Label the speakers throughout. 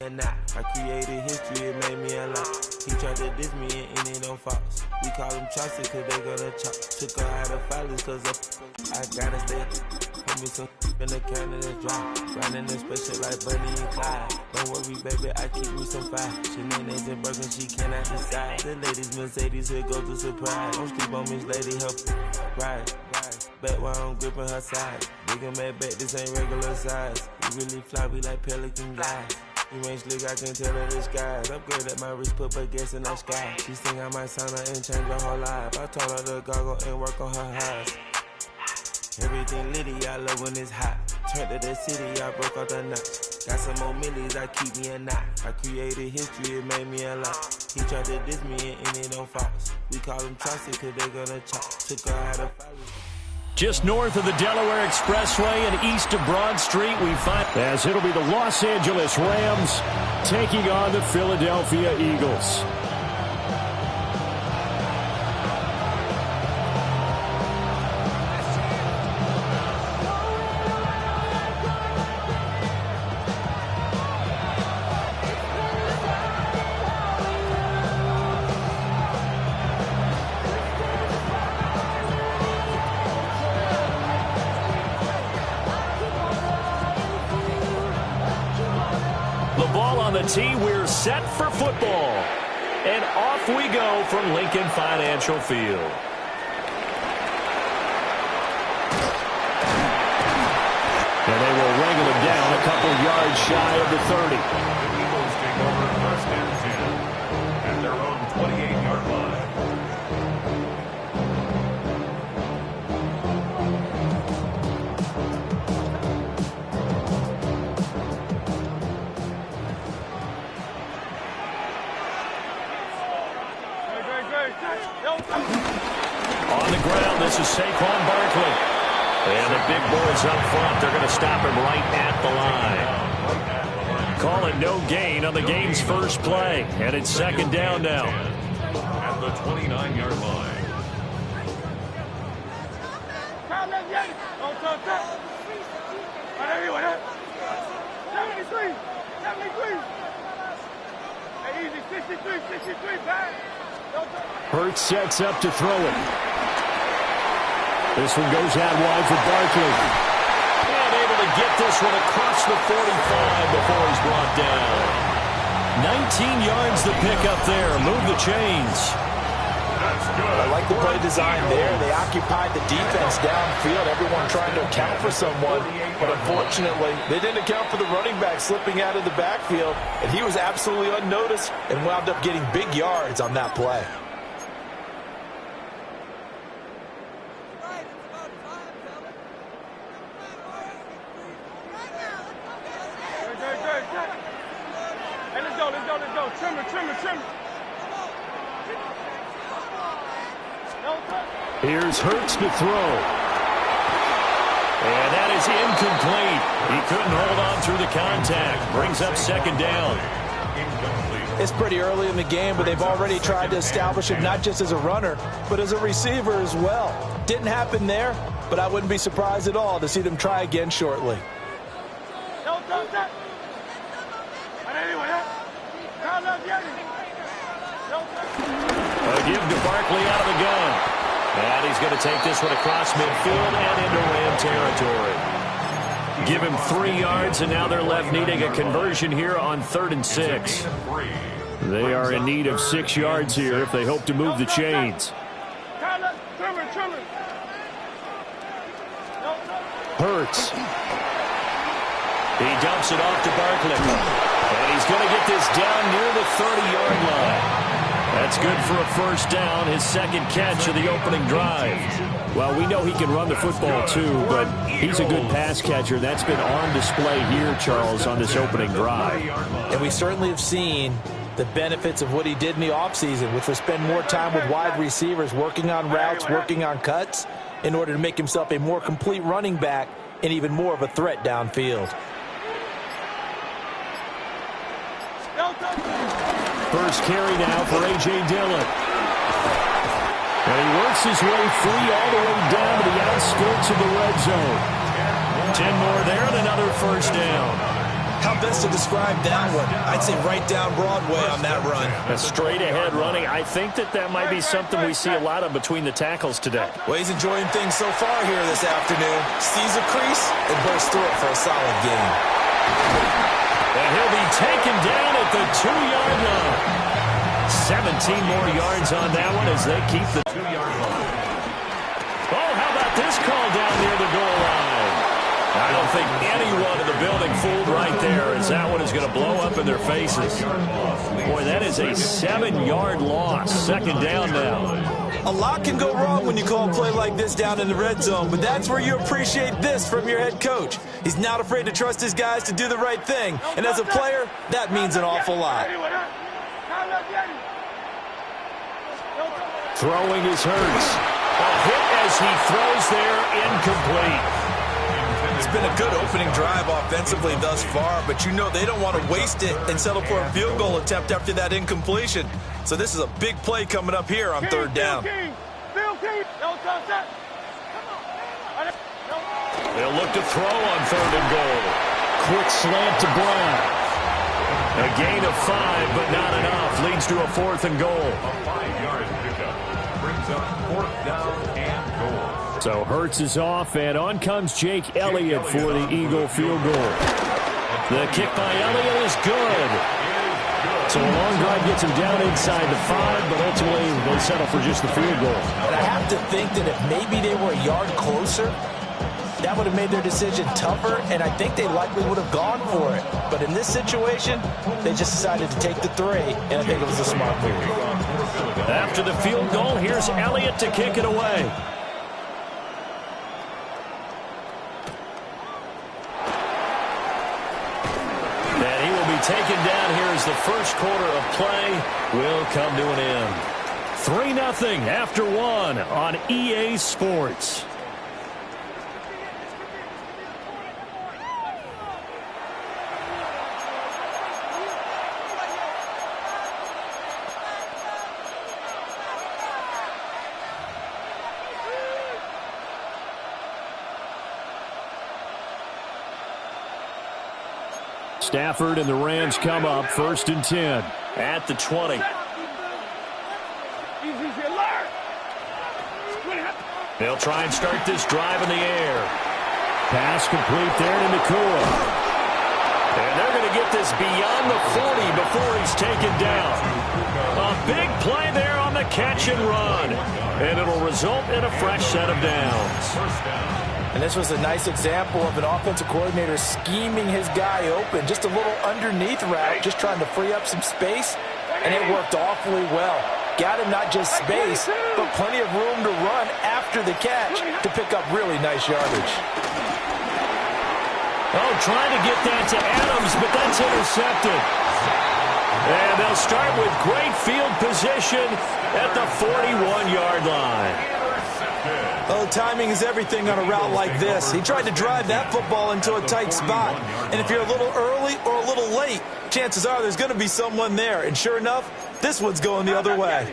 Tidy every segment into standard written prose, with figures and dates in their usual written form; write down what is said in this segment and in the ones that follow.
Speaker 1: And now I created history, it made me a lot. He tried to diss me and it on Fox. We call him Chaucer cause they gonna chop. Took her out of filings cause I gotta stay. Hold me some in the Canada dry. Riding the special like Bunny and Clyde. Don't worry baby, I keep me some fire. Shenanigans and Birkin, she cannot decide. The ladies Mercedes, here goes the surprise. Don't sleep on Miss Lady, help ride. Back while I'm gripping her side. Big and mad back, this ain't regular size. We really fly, we like pelican guys. You ain't slick, I can tell her the skies. Upgrade at my wrist, put baguettes in the sky. She think I might sign her and change her whole life. I told her to goggle and work on her highs. Everything litty, I love when it's hot. Turned to the city, I broke out the notch. Got some more millies, I keep me a knot. I created history, it made me a lot. He tried to diss me and it on Fox. We call him Chaucer cause they gonna chop. Took her out of filings.
Speaker 2: Just north of the Delaware Expressway and east of Broad Street, we find as it'll be the Los Angeles Rams taking on the Philadelphia Eagles. Tee, we're set for football. And off we go from Lincoln Financial Field. And they will wrangle him down a couple yards shy of the 30.
Speaker 3: The Eagles take over first and 10 at their own 28-yard line.
Speaker 2: On the ground, this is Saquon Barkley. And the big boys up front, they're going to stop him right at the line. Call it no gain on the game's first play. And it's second down now.
Speaker 3: At the 29-yard line.
Speaker 2: Hurts sets up to throw it. This one goes out wide for Barkley. And able to get this one across the 45 before he's brought down. 19 yards the pick up there. Move the chains.
Speaker 3: That's good.
Speaker 4: I like the play design there. They occupied the defense downfield. Everyone trying to account for someone. But unfortunately, they didn't account for the running back slipping out of the backfield. And he was absolutely unnoticed and wound up getting big yards on that play.
Speaker 2: Here's Hurts to throw. And that is incomplete. He couldn't hold on through the contact. Brings up second down.
Speaker 4: It's pretty early in the game, but they've already tried to establish him not just as a runner, but as a receiver as well. Didn't happen there, but I wouldn't be surprised at all to see them try again shortly.
Speaker 2: A give to Barkley out of the gun. And he's going to take this one across midfield and into Ram territory. Give him 3 yards, and now they're left needing a conversion here on 3rd and 6. They are in need of 6 yards here if they hope to move the chains. Hurts. He dumps it off to Barkley. And he's going to get this down near the 30-yard line. That's good for a first down, his second catch of the opening drive. Well, we know he can run the football too, but he's a good pass catcher. That's been on display here, Charles, on this opening drive.
Speaker 4: And we certainly have seen the benefits of what he did in the offseason, which was spend more time with wide receivers, working on routes, working on cuts, in order to make himself a more complete running back and even more of a threat downfield.
Speaker 2: First carry now for A.J. Dillon. And he works his way free all the way down to the outskirts of the red zone. 10 more there and another first down.
Speaker 4: How best to describe that one? I'd say right down Broadway on that run.
Speaker 2: A straight-ahead running. I think that might be something we see a lot of between the tackles today.
Speaker 4: Well, he's enjoying things so far here this afternoon. Sees a crease and bursts through it for a solid gain.
Speaker 2: And he'll be taken down at the 2-yard line. 17 more yards on that one as they keep the
Speaker 3: 2-yard line.
Speaker 2: Oh, how about this call down near the goal line? I don't think anyone in the building fooled right there, as that one is going to blow up in their faces. Boy, that is a 7-yard loss. Second down now.
Speaker 4: A lot can go wrong when you call a play like this down in the red zone, but that's where you appreciate this from your head coach. He's not afraid to trust his guys to do the right thing, and as a player, that means an awful lot.
Speaker 2: Throwing is Hurts. A hit as he throws there, incomplete.
Speaker 4: It's been a good opening drive offensively thus far, but you know they don't want to waste it and settle for a field goal attempt after that incompletion. So this is a big play coming up here on third down.
Speaker 2: They'll look to throw on third and goal. Quick slant to Brown. A gain of 5, but not enough. Leads to a 4th and goal.
Speaker 3: A 5-yard pickup brings up 4th down and goal.
Speaker 2: So Hurts is off, and on comes Jake Elliott for the Eagle field goal. The kick by Elliott is good. So a long drive gets him down inside the 5, but ultimately they settle for just the field goal.
Speaker 4: And I have to think that if maybe they were a yard closer, that would have made their decision tougher, and I think they likely would have gone for it. But in this situation, they just decided to take the 3, and I think it was a smart move.
Speaker 2: After the field goal, here's Elliott to kick it away. And he will be taken down here as the first quarter of play will come to an end. 3-0 after 1 on EA Sports. Stafford and the Rams come up 1st and 10 at the 20. They'll try and start this drive in the air. Pass complete there to Nakua. And they're going to get this beyond the 40 before he's taken down. A big play there on the catch and run. And it'll result in a fresh set of downs.
Speaker 4: And this was a nice example of an offensive coordinator scheming his guy open. Just a little underneath route, just trying to free up some space. And it worked awfully well. Got him not just space, but plenty of room to run after the catch to pick up really nice yardage.
Speaker 2: Oh, trying to get that to Adams, but that's intercepted. And they'll start with great field position at the 41-yard line.
Speaker 4: Oh, timing is everything on a route like this. He tried to drive that football into a tight spot. And if you're a little early or a little late, chances are there's going to be someone there. And sure enough, this one's going the other way.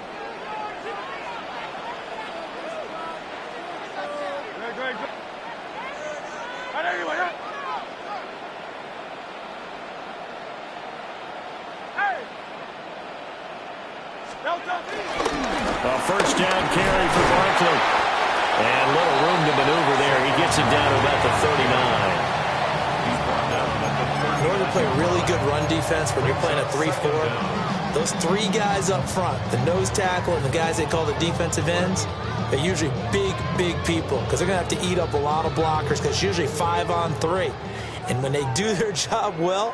Speaker 2: A first down carry for Barkley. And little room to maneuver there. He gets it down to about the 39.
Speaker 4: In order to play really good run defense when you're playing a 3-4, those 3 guys up front, the nose tackle and the guys they call the defensive ends, they're usually big, big people because they're going to have to eat up a lot of blockers because it's usually 5-on-3. And when they do their job well,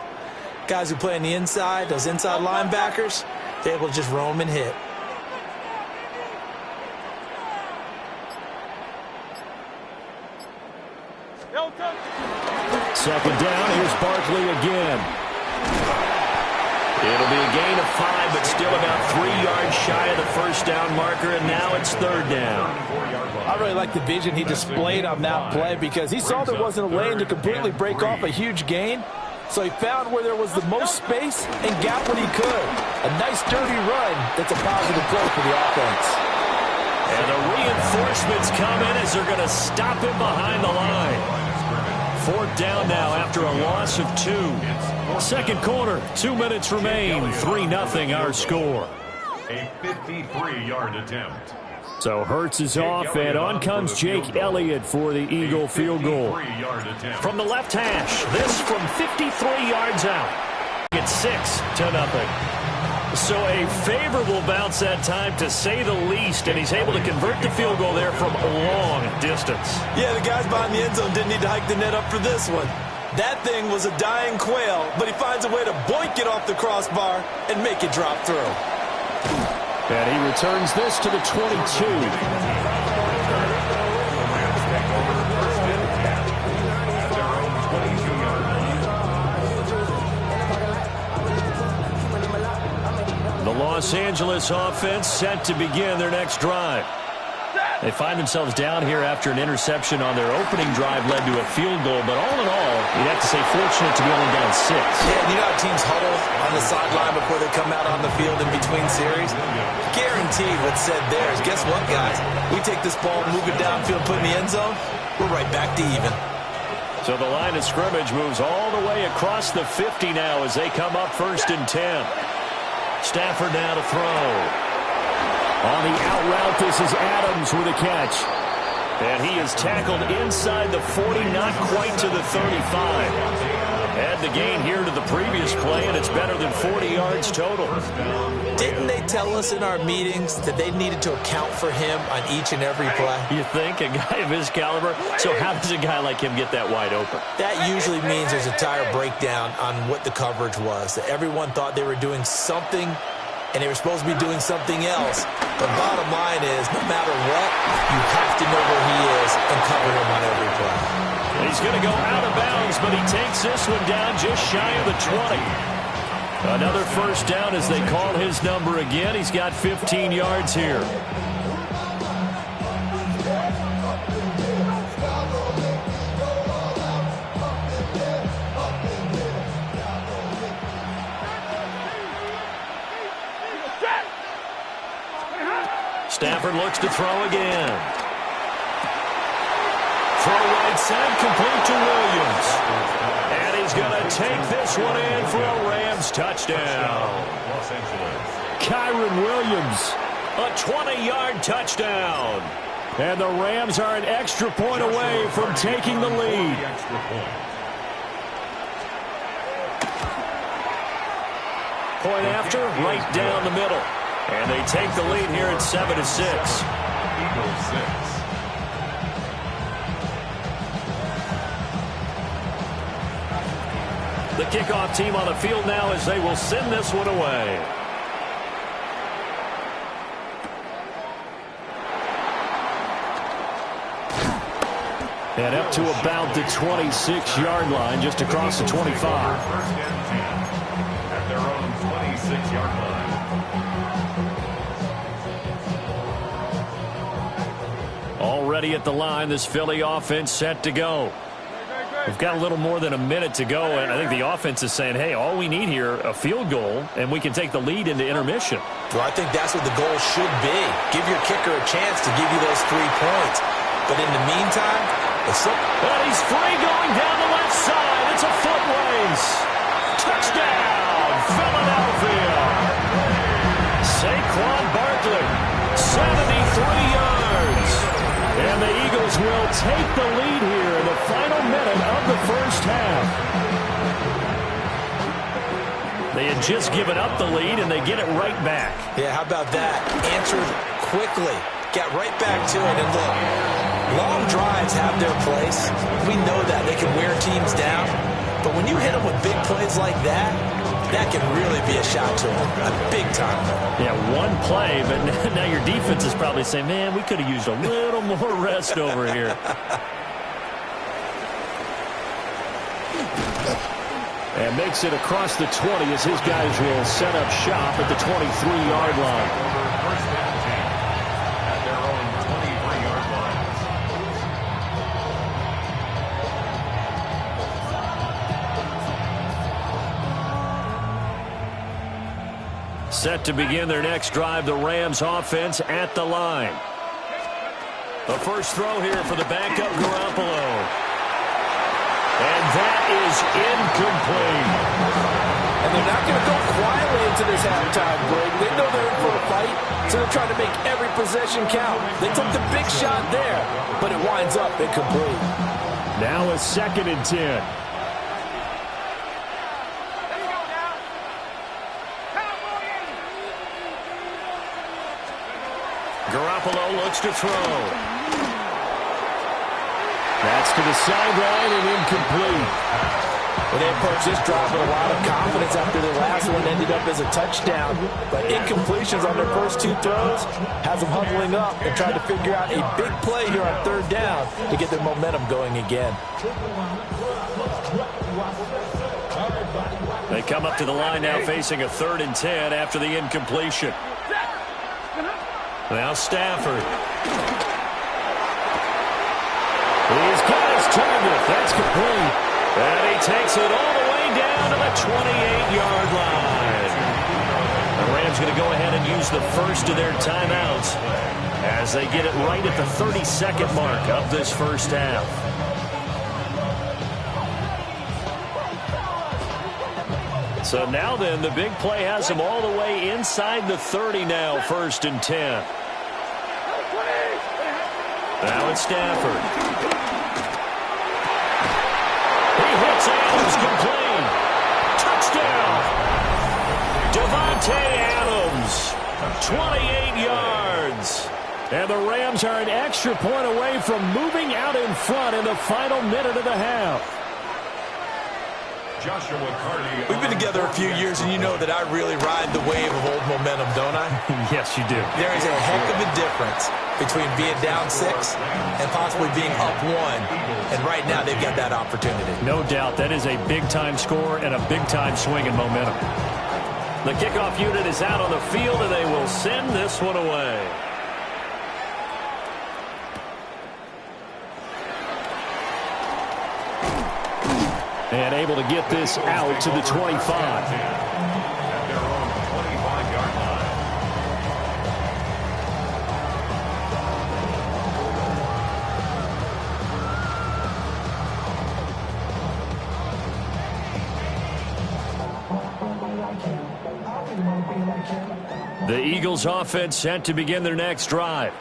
Speaker 4: guys who play on the inside, those inside linebackers, they're able to just roam and hit.
Speaker 2: Second down, here's Barkley again. It'll be a gain of 5, but still about 3 yards shy of the first down marker, and now it's third down.
Speaker 4: I really like the vision he displayed on that play because he saw there wasn't a lane to completely break off a huge gain, so he found where there was the most space and got what he could. A nice, dirty run that's a positive play for the offense.
Speaker 2: And the reinforcements come in as they're going to stop him behind the line. 4th down now after a loss of 2. Second quarter, 2 minutes remain. 3-0 our score.
Speaker 3: A 53-yard attempt.
Speaker 2: So Hurts is off, and on comes Jake Elliott for the Eagle field goal. From the left hash, this from 53 yards out. It's 6-0. So a favorable bounce that time, to say the least, and he's able to convert the field goal there from a long distance.
Speaker 4: Yeah, the guys behind the end zone didn't need to hike the net up for this one. That thing was a dying quail, but he finds a way to boink it off the crossbar and make it drop through.
Speaker 2: And he returns this to the 22. The Los Angeles offense set to begin their next drive. They find themselves down here after an interception on their opening drive led to a field goal, but all in all, you'd have to say fortunate to be only down 6.
Speaker 4: Yeah, you know how teams huddle on the sideline before they come out on the field in between series? Guaranteed what's said there is, guess what, guys? We take this ball, move it downfield, put it in the end zone, we're right back to even. So the line of scrimmage moves all the way across the 50 now as they come up 1st and 10. Stafford now to throw. On the out route, this is Adams with a catch. And he is tackled inside the 40, not quite to the 35. Add the gain here to the previous play, and it's better than 40 yards total. Didn't they tell us in our meetings that they needed to account for him on each and every play? You think? A guy of his caliber? So how does a guy like him get that wide open? That usually means there's a tire breakdown on what the coverage was. That everyone thought they were doing something, and they were supposed to be doing something else. The bottom line is, no matter what, you have to know where he is and cover him on every play. He's going to go out of bounds, but he takes this one down just shy of the 20. Another first down as they call his number again. He's got 15 yards here. Stafford looks to throw again. Throw right side, complete to Williams. And he's going to take this one in for a Rams touchdown. Kyron Williams, a 20-yard touchdown. And the Rams are an extra point away from taking the lead. Point after, right down the middle. And they take the lead here at 7-6. Eagles 6. The kickoff team on the field now as they will send this one away. And up to about the 26-yard line, just across the 25.
Speaker 3: At their own 26-yard line.
Speaker 2: Already at the line, this Philly offense set to go. We've got a little more than a minute to go, and I think the offense is saying, hey, all we need here, a field goal, and we can take the lead into intermission.
Speaker 4: Well, I think that's what the goal should be. Give your kicker a chance to give you those 3 points. But in the meantime,
Speaker 2: and he's free going down the left side. It's a foot race. Touchdown, Philadelphia. Saquon Barkley, 73 yards. And the Eagles will take the lead here in the final minute of the first half. They had just given up the lead, and they get it right back. Yeah, how about that? Answered quickly. Got right back to it. And look, long drives have their place. We know that. They can wear teams down. But when you hit them with big plays like that, that can really be a shot to them. A big time. Yeah, one play, but now your defense is probably saying, man, we could have used a little more rest over here. And makes it across the 20 as his guys will set up shop at the 23-yard line.
Speaker 3: First and 10 at their own 23-yard line.
Speaker 2: Set to begin their next drive, the Rams offense at the line. The first throw here for the backup Garoppolo. And that is incomplete.
Speaker 4: And they're not going to go quietly into this halftime break. They know they're in for a fight, so they're trying to make every possession count. They took the big shot there, but it winds up incomplete.
Speaker 2: Now a 2nd and 10. Garoppolo looks to throw. That's to the sideline and incomplete.
Speaker 4: Well, they approached this drive with a lot of confidence after their last one ended up as a touchdown. But incompletions on their first 2 throws has them huddling up and trying to figure out a big play here on 3rd down to get their momentum going again.
Speaker 2: They come up to the line now facing a 3rd and 10 after the incompletion. Now Stafford. He's got his target. That's complete. And he takes it all the way down to the 28-yard line. The Rams going to go ahead and use the first of their timeouts as they get it right at the 32nd mark of this first half. So now then, the big play has them all the way inside the 30 now, 1st and 10. Now it's Stafford. He hits Adams, complete. Touchdown. Devontae Adams, 28 yards. And the Rams are an extra point away from moving out in front in the final minute of the half.
Speaker 4: We've been together a few years, and you know that I really ride the wave of old momentum, don't I?
Speaker 2: Yes, you do.
Speaker 4: There is a heck of a difference between being down 6 and possibly being up 1. And right now, they've got that opportunity.
Speaker 2: No doubt. That is a big-time score and a big-time swing in momentum. The kickoff unit is out on the field, and they will send this one away. And able to get this out to the 25.
Speaker 3: At their own 25-yard line.
Speaker 2: The Eagles offense set to begin their next drive.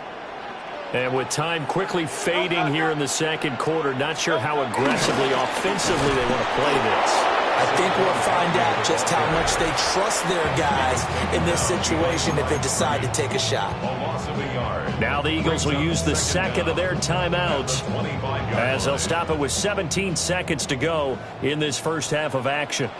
Speaker 2: And with time quickly fading here in the 2nd quarter, not sure how aggressively, offensively they want to play this.
Speaker 4: I think we'll find out just how much they trust their guys in this situation if they decide to take a shot.
Speaker 3: A loss of a yard.
Speaker 2: Now the Eagles will use the 2nd of their timeouts as they'll stop it with 17 seconds to go in this first half of action.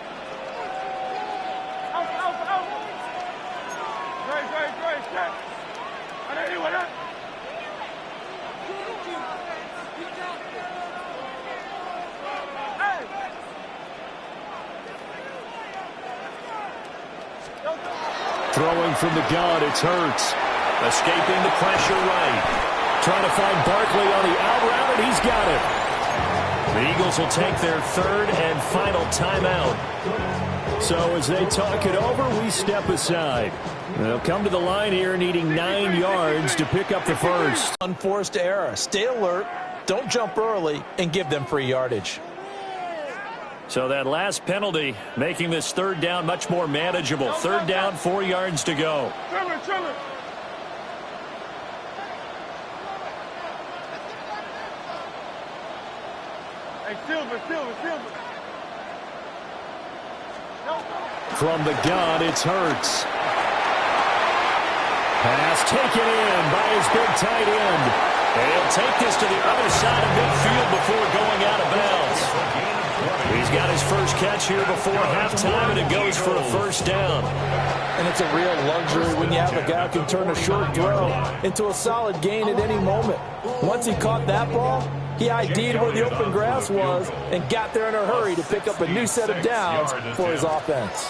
Speaker 2: Throwing from the gun, it's Hurts. Escaping the pressure right. Trying to find Barkley on the out route, and he's got it. The Eagles will take their 3rd and final timeout. So as they talk it over, we step aside. They'll come to the line here needing 9 yards to pick up the first.
Speaker 4: Unforced error. Stay alert, don't jump early, and give them free yardage.
Speaker 2: So that last penalty making this 3rd down much more manageable. 3rd down, 4 yards to go.
Speaker 5: Hey, Silver.
Speaker 2: From the gun, it's Hurts. Pass taken in by his big tight end. And he'll take this to the other side of midfield before going out of bounds. He's got his first catch here before halftime, and it goes for a 1st down.
Speaker 4: And it's a real luxury when you have a guy who can turn a short throw into a solid gain at any moment. Once he caught that ball, he ID'd where the open grass was and got there in a hurry to pick up a new set of downs for his offense.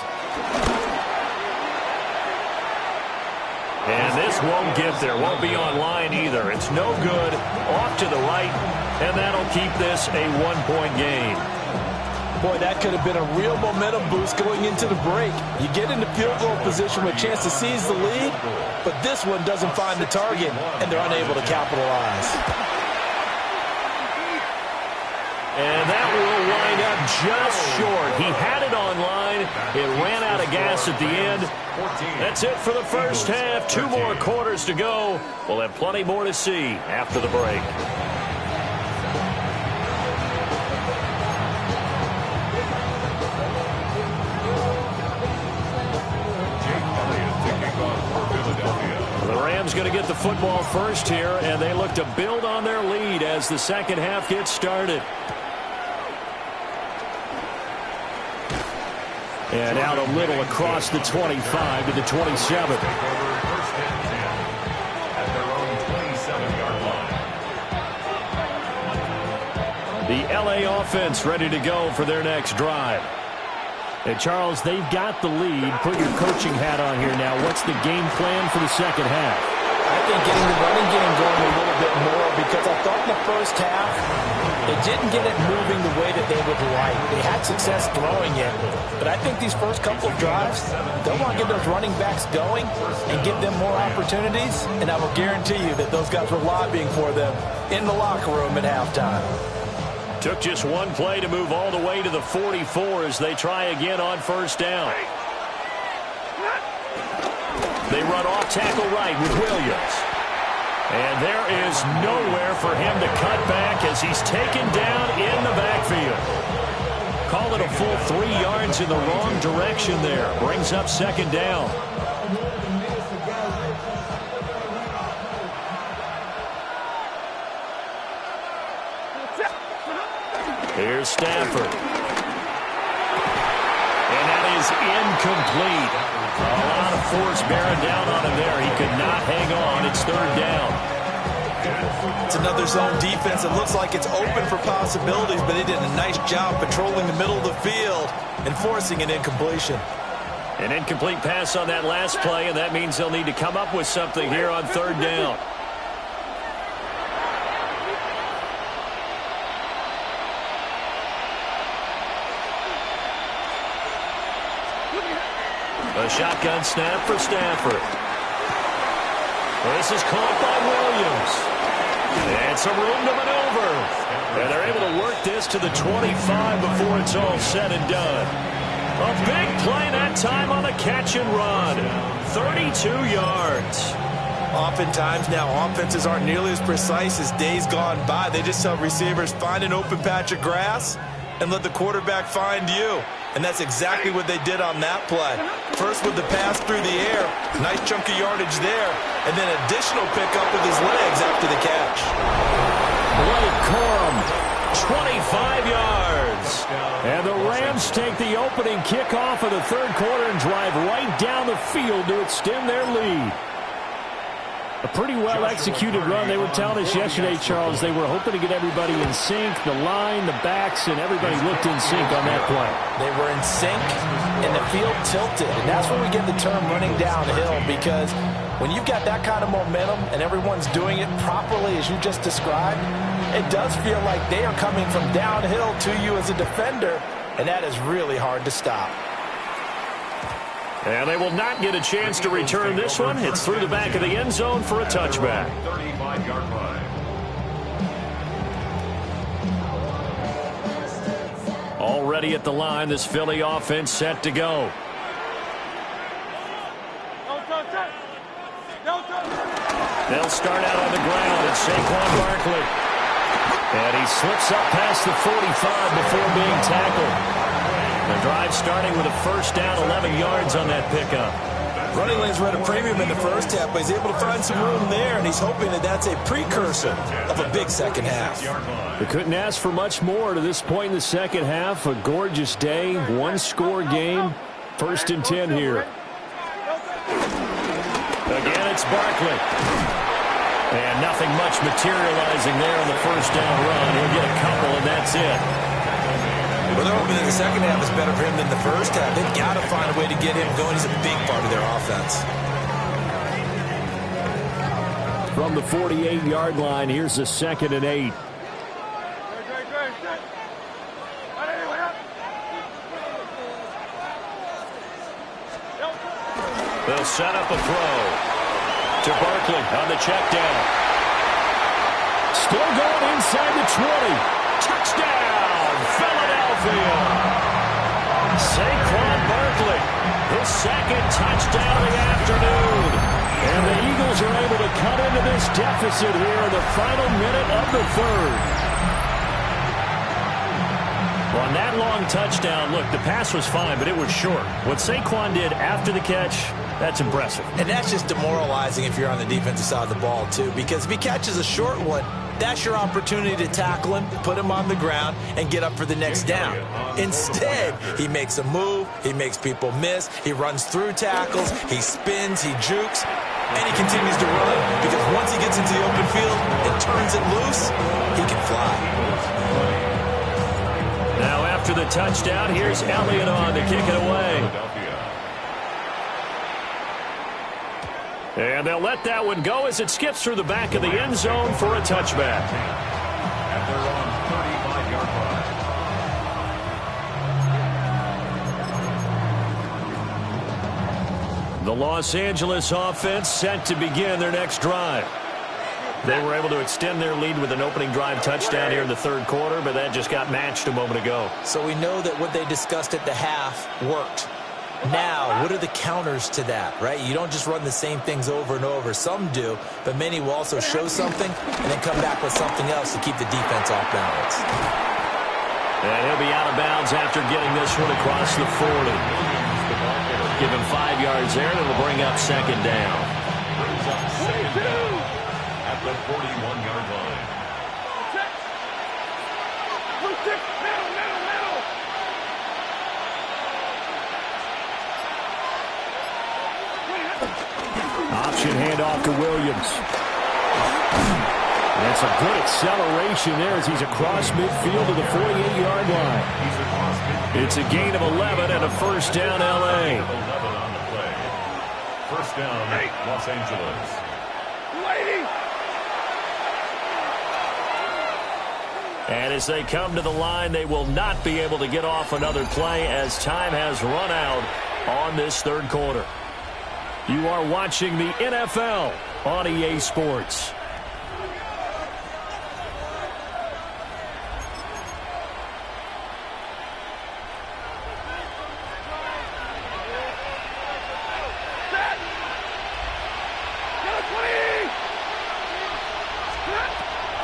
Speaker 2: And this won't get there, won't be online either. It's no good, off to the right, and that'll keep this a 1-point game.
Speaker 4: Boy, that could have been a real momentum boost going into the break. You get into field goal position with a chance to seize the lead, but this one doesn't find the target, and they're unable to capitalize.
Speaker 2: And that will just short. He had it on line. It ran out of gas at the end. That's it for the first half. 2 more quarters to go. We'll have plenty more to see after the break. The Rams going to get the football first here, and they look to build on their lead as the second half gets started. And out a little across the 25 to the 27. The LA offense ready to go for their next drive. And Charles, they've got the lead. Put your coaching hat on here now. What's the game plan for the second half?
Speaker 4: I think getting the running game going a little bit more, because I thought in the first half they didn't get it moving the way that they would like. They had success throwing it, but I think these first couple of drives, they'll want to get those running backs going and give them more opportunities, and I will guarantee you that those guys were lobbying for them in the locker room at halftime.
Speaker 2: Took just one play to move all the way to the 44 as they try again on first down. They run off tackle right with Williams. And there is nowhere for him to cut back as he's taken down in the backfield. Call it a full 3 yards in the wrong direction there. Brings up second down. Here's Stafford. And that is incomplete. A lot of force bearing down on him there. He could not hang on. It's third down.
Speaker 4: It's another zone defense. It looks like it's open for possibilities, but they did a nice job patrolling the middle of the field and forcing an incompletion.
Speaker 2: An incomplete pass on that last play, and that means they'll need to come up with something here on third down. A shotgun snap for Stafford. This is caught by Williams. And some room to maneuver. And they're able to work this to the 25 before it's all said and done. A big play that time on the catch and run. 32 yards.
Speaker 4: Oftentimes now, offenses aren't nearly as precise as days gone by. They just tell receivers, find an open patch of grass and let the quarterback find you. And that's exactly what they did on that play. First with the pass through the air, nice chunk of yardage there, and then additional pickup with his legs after the catch.
Speaker 2: Blake Corum, 25 yards. And the Rams take the opening kickoff of the third quarter and drive right down the field to extend their lead. A pretty well-executed run. They were telling us yesterday, Charles, they were hoping to get everybody in sync, the line, the backs, and everybody looked in sync on that play.
Speaker 4: They were in sync, and the field tilted. And that's where we get the term running downhill, because when you've got that kind of momentum and everyone's doing it properly as you just described, it does feel like they are coming from downhill to you as a defender, and that is really hard to stop.
Speaker 2: And they will not get a chance to return this one. It's through the back of the end zone for a touchback.
Speaker 3: 35-yard line.
Speaker 2: Already at the line, this Philly offense set to go. They'll start out on the ground. It's Saquon Barkley. And he slips up past the 45 before being tackled. The drive starting with a first down, 11 yards on that pickup.
Speaker 4: Running lanes were at a premium in the first half, but he's able to find some room there, and he's hoping that that's a precursor of a big second half.
Speaker 2: They couldn't ask for much more to this point in the second half. A gorgeous day, one-score game. First and 10 here. Again, it's Barkley. And nothing much materializing there on the first down run. He'll get a couple, and that's it.
Speaker 4: Well, they're hoping that the second half is better for him than the first half. They've got to find a way to get him going. He's a big part of their offense.
Speaker 2: From the 48-yard line, here's the 2nd and 8. They'll set up a throw to Barkley on the check down. Still going inside the 20. Touchdown, Philadelphia. his second touchdown of the afternoon. And the Eagles are able to cut into this deficit here in the final minute of the third. On that long touchdown, look, the pass was fine, but it was short. What Saquon did after the catch, that's impressive.
Speaker 4: And that's just demoralizing if you're on the defensive side of the ball, too, because if he catches a short one, that's your opportunity to tackle him, put him on the ground, and get up for the next down. Instead, he makes a move, he makes people miss, he runs through tackles, he spins, he jukes, and he continues to run, because once he gets into the open field and turns it loose, he can fly.
Speaker 2: Now after the touchdown, here's Elliott on to kick it away. And they'll let that one go as it skips through the back of the end zone for a touchback.
Speaker 3: And they're on 35-yard line.
Speaker 2: The Los Angeles offense set to begin their next drive. They were able to extend their lead with an opening drive touchdown here in the third quarter, but that just got matched a moment ago.
Speaker 4: So we know that what they discussed at the half worked. Now, what are the counters to that, right? You don't just run the same things over and over. Some do, but many will also show something and then come back with something else to keep the defense off balance.
Speaker 2: And he'll be out of bounds after getting this one across the 40. Give him 5 yards there, and it'll bring up second down.
Speaker 3: Brings up second down at the 41-yard line.
Speaker 2: Option handoff to Williams. That's a good acceleration there as he's across midfield to the 48-yard line. It's a gain of 11 and a first down, L.A.
Speaker 3: 11 on the play. First down, Los Angeles.
Speaker 2: And as they come to the line, they will not be able to get off another play as time has run out on this third quarter. You are watching the NFL on EA Sports.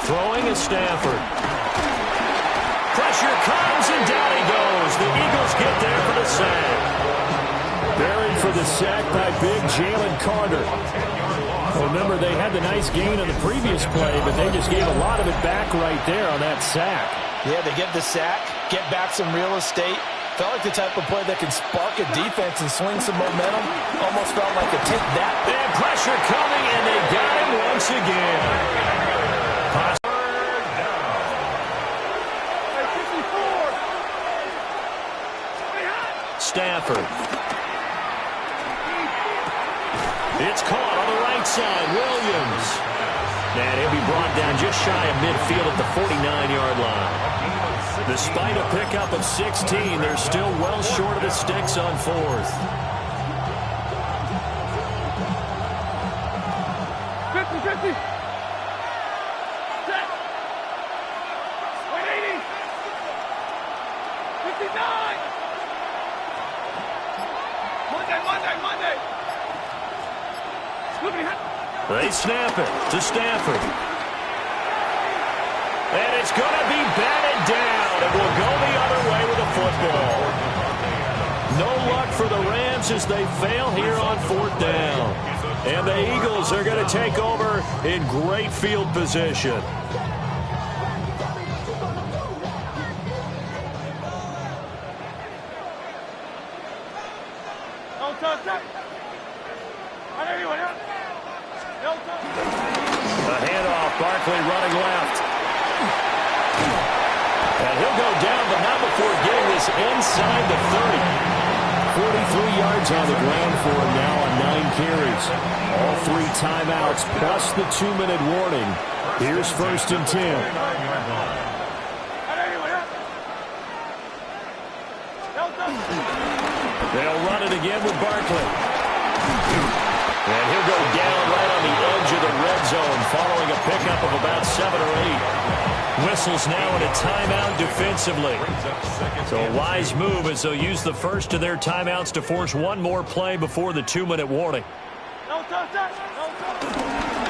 Speaker 2: Throwing is Stafford. Pressure comes and down he goes. The Eagles get there for the sack. Buried for the sack by big Jalen Carter. Remember, they had the nice gain on the previous play, but they just gave a lot of it back right there on that sack.
Speaker 4: Yeah, they get the sack, get back some real estate. Felt like the type of play that can spark a defense and swing some momentum. Almost felt like a take that.
Speaker 2: And pressure coming, and they got him once again. Stafford. It's caught on the right side. Williams. And he'll be brought down just shy of midfield at the 49-yard line. Despite a pickup of 16, they're still well short of the sticks on fourth.
Speaker 5: 50-50. Set. 180. 59. Monday.
Speaker 2: They snap it to Stafford. And it's going to be batted down. It will go the other way with a football. No luck for the Rams as they fail here on fourth down. And the Eagles are going to take over in great field position.
Speaker 3: The
Speaker 2: handoff, Barkley running left. And he'll go down, but not before getting this inside the 30. 43 yards on the ground for him now on 9 carries. All 3 timeouts plus the 2-minute warning. Here's first and 10. They'll run it again with Barkley. And he'll go down right on the edge of the red zone following a pickup of about 7 or 8. Whistles now in a timeout defensively. So a wise move as they'll use the first of their timeouts to force one more play before the 2-minute warning.
Speaker 5: No touch, no touch.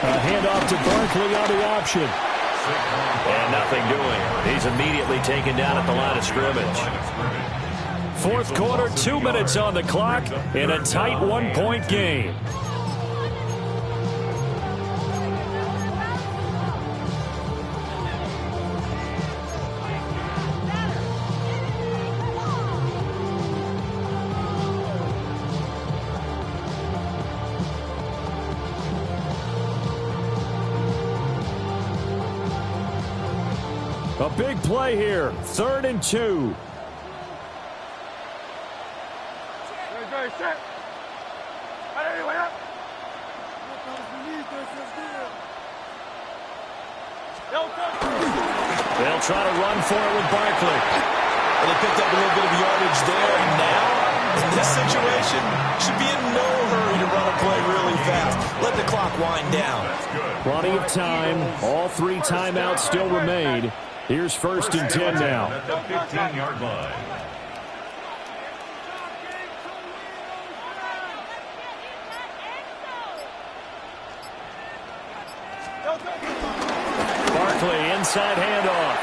Speaker 2: A handoff to Barkley on the option. And nothing doing. He's immediately taken down at the line of scrimmage. Fourth quarter, 2 minutes on the clock in a tight 1-point game. A big play here, 3rd and 2.
Speaker 5: Very set. Anyway, up. No touch.
Speaker 2: They'll try to run for it with Barkley.
Speaker 4: And they picked up a little bit of yardage there. And now, in this situation, should be in no hurry to run a play really fast. Let the clock wind down.
Speaker 2: Plenty of time. All 3 timeouts still remain. Here's 1st and 10 now.
Speaker 3: At the 15-yard line.
Speaker 2: Barkley, inside handoff.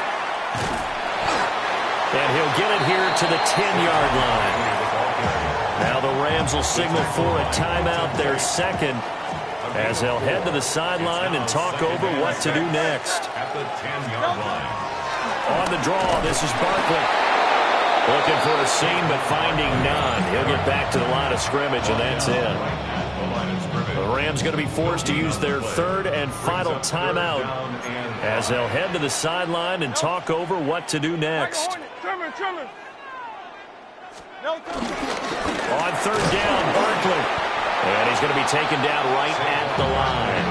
Speaker 2: And he'll get it here to the 10-yard line. Now the Rams will signal for a timeout, their 2nd, as they'll head to the sideline and talk over what to do next.
Speaker 3: At the 10-yard line.
Speaker 2: On the draw, this is Barkley. Looking for a seam, but finding none. He'll get back to the line of scrimmage, and that's it. The Rams going to be forced to use their 3rd and final timeout as they'll head to the sideline and talk over what to do next.
Speaker 5: Trimmer. No touch.
Speaker 2: On 3rd down, Barkley. And he's going to be taken down right at the line.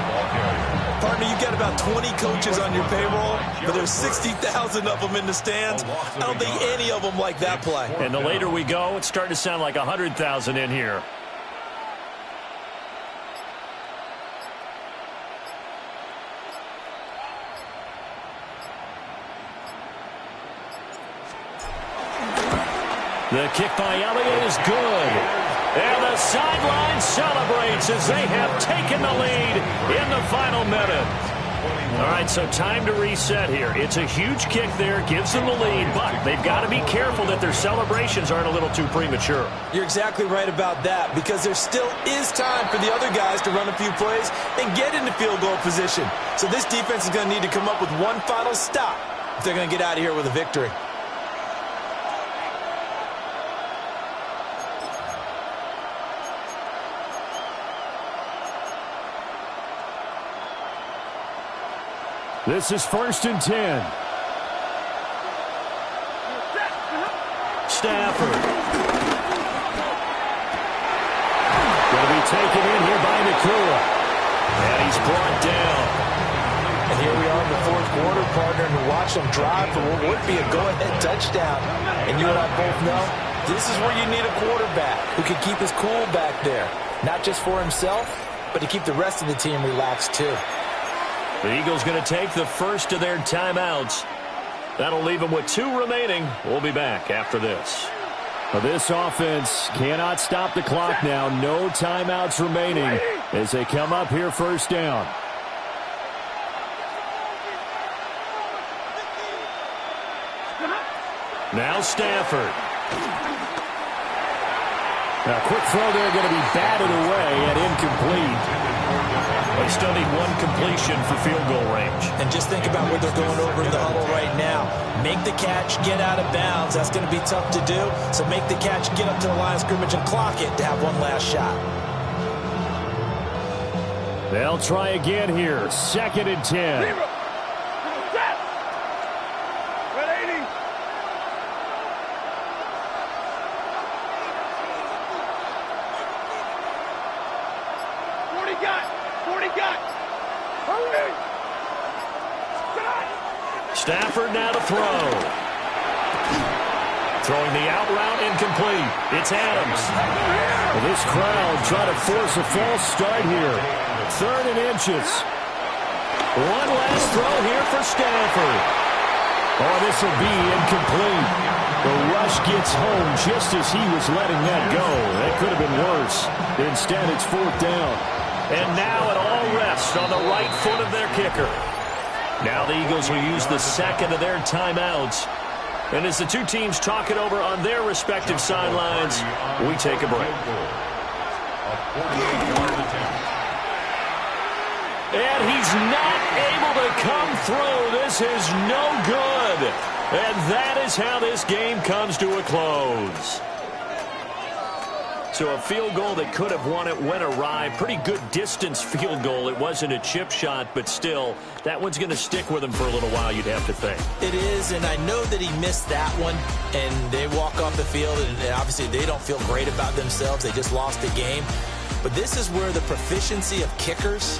Speaker 4: Partner, you've got about 20 coaches on your payroll, but there's 60,000 of them in the stands. I don't think any of them like that play.
Speaker 2: And the later we go, it's starting to sound like 100,000 in here. The kick by Elliott is good. And the sideline celebrates as they have taken the lead in the final minute. All right, so time to reset here. It's a huge kick there, gives them the lead, but they've got to be careful that their celebrations aren't a little too premature.
Speaker 4: You're exactly right about that, because there still is time for the other guys to run a few plays and get into field goal position. So this defense is going to need to come up with one final stop if they're going to get out of here with a victory.
Speaker 2: This is 1st and 10. Stafford. Going to be taken in here by Nakua. And he's brought down.
Speaker 4: And here we are in the 4th quarter, partner, and watch them drive for what would be a go-ahead touchdown. And you and I both know this is where you need a quarterback who can keep his cool back there. Not just for himself, but to keep the rest of the team relaxed too.
Speaker 2: The Eagles going to take the first of their timeouts. That'll leave them with 2 remaining. We'll be back after this. This offense cannot stop the clock now. No timeouts remaining as they come up here 1st down. Now Stafford. Now quick throw there, going to be batted away and incomplete. They still need 1 completion for field goal range.
Speaker 4: And just think about what they're going over in the huddle right now. Make the catch, get out of bounds. That's going to be tough to do. So make the catch, get up to the line of scrimmage, and clock it to have one last shot.
Speaker 2: They'll try again here. 2nd and 10. Stafford now to throw. Throwing the out route, incomplete. It's Adams. Well, this crowd trying to force a false start here. 3rd and inches. One last throw here for Stafford. Oh, this will be incomplete. The rush gets home just as he was letting that go. That could have been worse. Instead, it's 4th down. And now it all rests on the right foot of their kicker. Now the Eagles will use the second of their timeouts. And as the two teams talk it over on their respective sidelines, we take a break. And he's not able to come through. This is no good. And that is how this game comes to a close. So a field goal that could have won it went awry. Pretty good distance field goal. It wasn't a chip shot, but still, that one's going to stick with him for a little while, you'd have to think.
Speaker 4: It is, and I know that he missed that one, and they walk off the field, and obviously they don't feel great about themselves. They just lost the game. But this is where the proficiency of kickers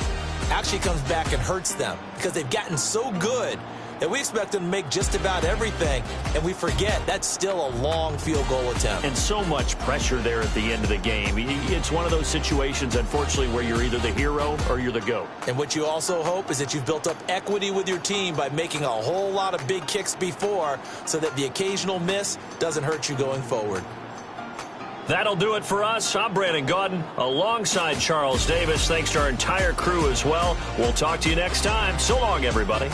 Speaker 4: actually comes back and hurts them, because they've gotten so good that we expect them to make just about everything, and we forget that's still a long field goal attempt.
Speaker 2: And so much pressure there at the end of the game. It's one of those situations, unfortunately, where you're either the hero or you're the GOAT.
Speaker 4: And what you also hope is that you've built up equity with your team by making a whole lot of big kicks before, so that the occasional miss doesn't hurt you going forward.
Speaker 2: That'll do it for us. I'm Brandon Gaudin alongside Charles Davis. Thanks to our entire crew as well. We'll talk to you next time. So long, everybody.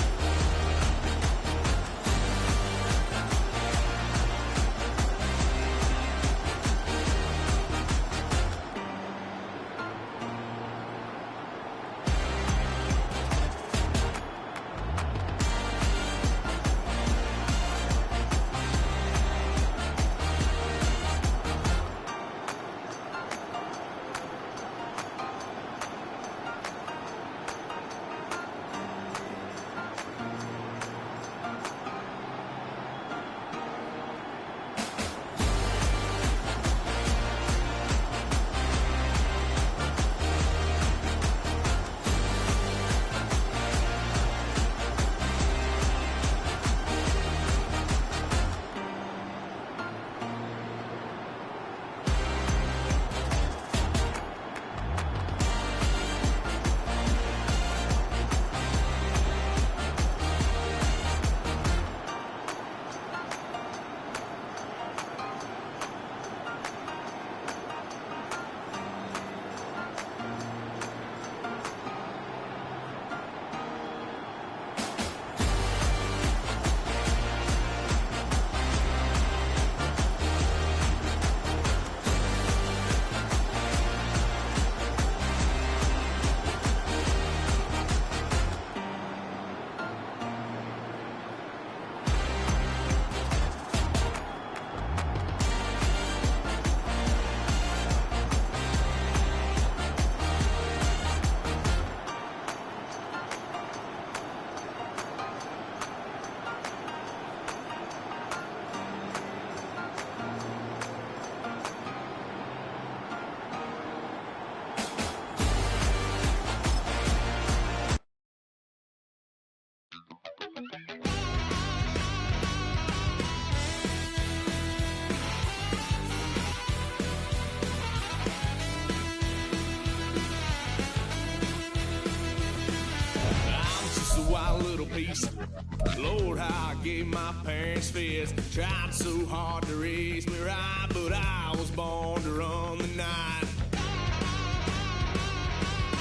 Speaker 6: Lord, how I gave my parents fist. Tried so hard to raise me right, but I was born to run the night.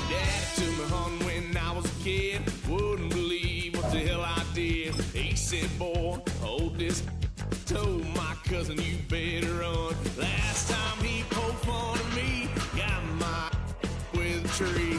Speaker 6: Daddy took me hunting when I was a kid. Wouldn't believe what the hell I did. He said, boy, hold this. Told my cousin, you better run. Last time he poked fun of me, got my with a tree.